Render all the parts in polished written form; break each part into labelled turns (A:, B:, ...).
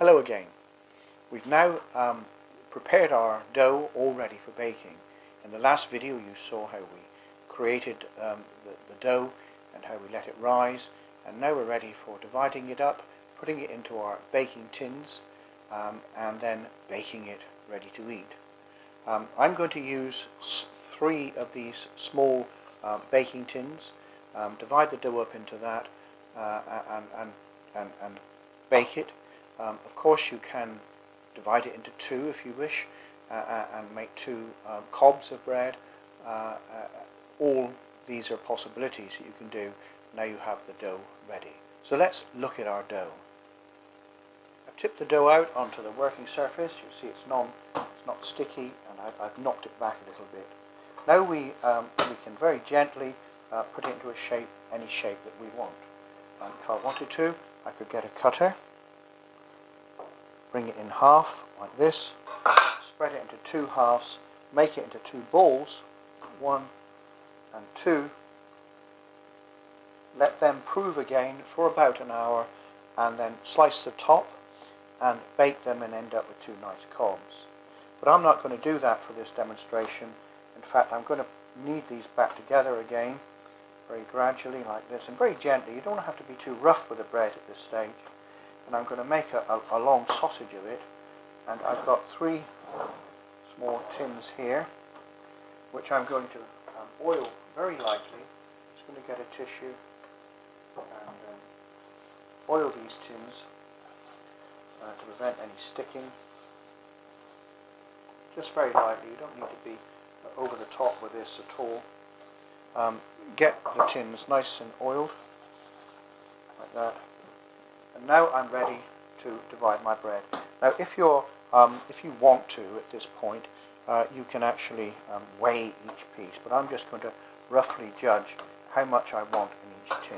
A: Hello again. We've now prepared our dough all ready for baking. In the last video you saw how we created the dough and how we let it rise, and now we're ready for dividing it up, putting it into our baking tins and then baking it ready to eat. I'm going to use 3 of these small baking tins, divide the dough up into that and bake it. Of course you can divide it into 2 if you wish and make 2 cobs of bread. All these are possibilities that you can do now you have the dough ready. So let's look at our dough. I've tipped the dough out onto the working surface. You see it's not sticky, and I've knocked it back a little bit. Now we can very gently put it into a shape, any shape that we want. If I wanted to, I could get a cutter, bring it in half like this, spread it into 2 halves, make it into 2 balls, 1 and 2, let them prove again for about an hour, and then slice the top and bake them and end up with 2 nice cobs. But I'm not going to do that for this demonstration. In fact, I'm going to knead these back together again very gradually like this, and very gently. You don't have to be too rough with the bread at this stage. And I'm going to make a long sausage of it, and I've got 3 small tins here which I'm going to oil very lightly. Just going to get a tissue and oil these tins to prevent any sticking. Just very lightly. You don't need to be over the top with this at all. Get the tins nice and oiled like that. And now I'm ready to divide my bread. Now if you want to at this point, you can actually weigh each piece, but I'm just going to roughly judge how much I want in each tin.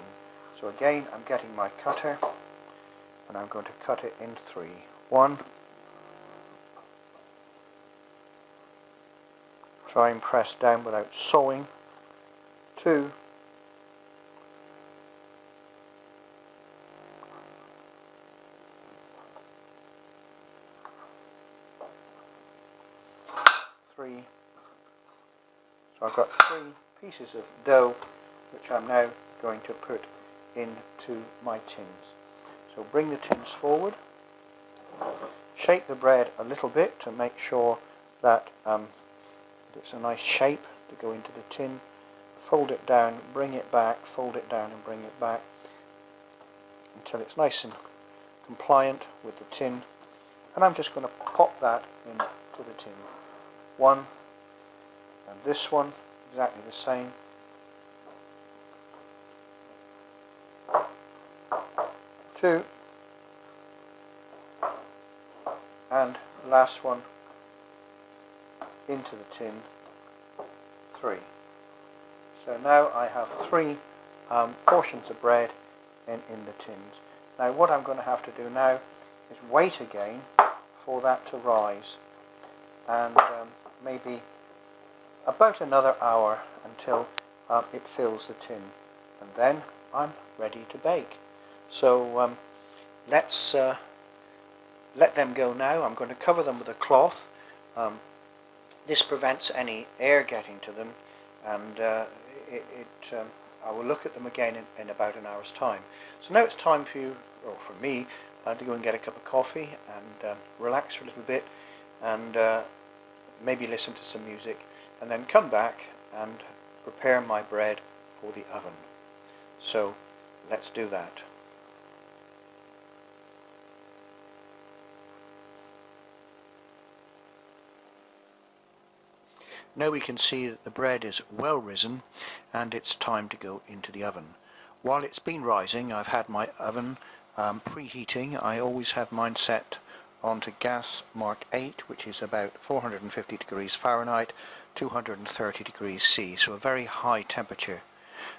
A: So again, I'm getting my cutter and I'm going to cut it in 3. 1, try and press down without sawing. 2, 3. So I've got 3 pieces of dough which I'm now going to put into my tins. So bring the tins forward, shake the bread a little bit to make sure that it's a nice shape to go into the tin. Fold it down, bring it back, fold it down and bring it back until it's nice and compliant with the tin. And I'm just going to pop that into the tin. 1, and this one exactly the same. 2, and the last one into the tin. 3. So now I have 3 portions of bread in the tins. Now what I'm going to have to do now is wait again for that to rise, and maybe about another hour until it fills the tin, and then I'm ready to bake. So let's let them go now. I'm going to cover them with a cloth. This prevents any air getting to them, and I will look at them again in about an hour's time. So now it's time for you, or for me, to go and get a cup of coffee and relax for a little bit, and maybe listen to some music, and then come back and prepare my bread for the oven. So let's do that. Now we can see that the bread is well risen, and it's time to go into the oven. While it's been rising, I've had my oven preheating. I always have mine set onto gas mark 8, which is about 450 degrees Fahrenheit, 230 degrees C, so a very high temperature.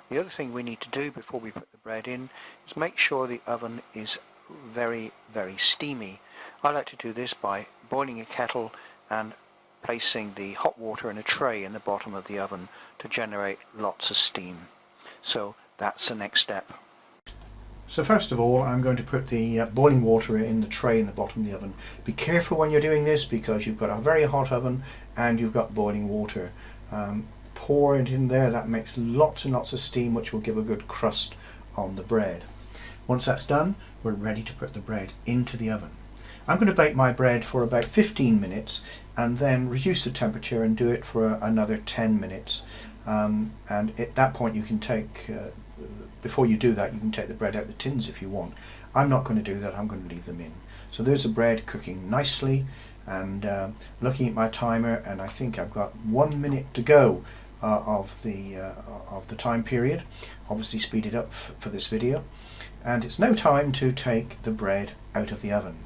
A: The other thing we need to do before we put the bread in is make sure the oven is very, very steamy. I like to do this by boiling a kettle and placing the hot water in a tray in the bottom of the oven to generate lots of steam. So that's the next step. So first of all, I'm going to put the boiling water in the tray in the bottom of the oven. Be careful when you're doing this because you've got a very hot oven and you've got boiling water. Pour it in there. That makes lots and lots of steam, which will give a good crust on the bread. Once that's done, we're ready to put the bread into the oven. I'm going to bake my bread for about 15 minutes and then reduce the temperature and do it for another 10 minutes. And at that point you can take, before you do that, you can take the bread out of the tins if you want. I'm not going to do that, I'm going to leave them in. So there's the bread cooking nicely, and looking at my timer, and I think I've got 1 minute to go of the time period. Obviously speed it up for this video. And it's now time to take the bread out of the oven.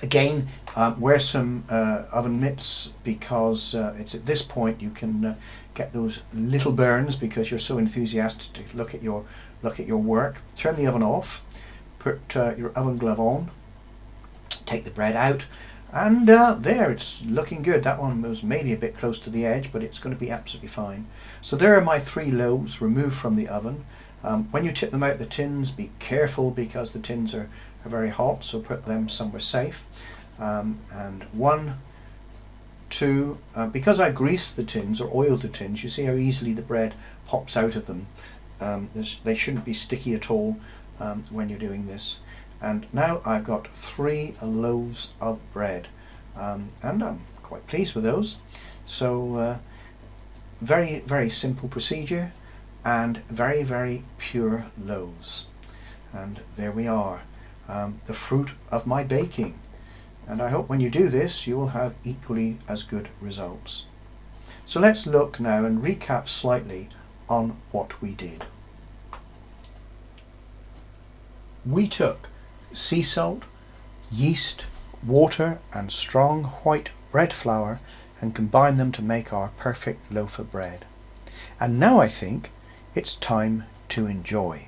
A: Again, wear some oven mitts because it's at this point you can get those little burns because you're so enthusiastic to look at your work. Turn the oven off, put your oven glove on, take the bread out, and there, it's looking good. That one was maybe a bit close to the edge, but it's going to be absolutely fine. So there are my 3 loaves removed from the oven. When you tip them out the tins, be careful because the tins are very hot, so put them somewhere safe. And 1, 2, because I greased the tins or oiled the tins, you see how easily the bread pops out of them. They shouldn't be sticky at all when you're doing this. And now I've got 3 loaves of bread, and I'm quite pleased with those. So very, very simple procedure and very, very pure loaves. And there we are, the fruit of my baking. And I hope when you do this you will have equally as good results. So let's look now and recap slightly on what we did. We took sea salt, yeast, water and strong white bread flour and combined them to make our perfect loaf of bread. And now I think it's time to enjoy.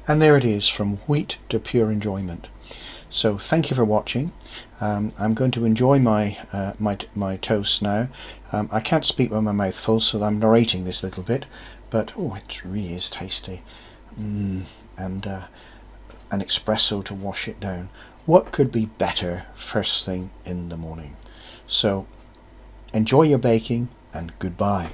A: And there it is, from wheat to pure enjoyment. So thank you for watching. I'm going to enjoy my my toast now. I can't speak with my mouth full, so I'm narrating this a little bit, but oh, it really is tasty. And an espresso to wash it down. What could be better first thing in the morning? So enjoy your baking and goodbye.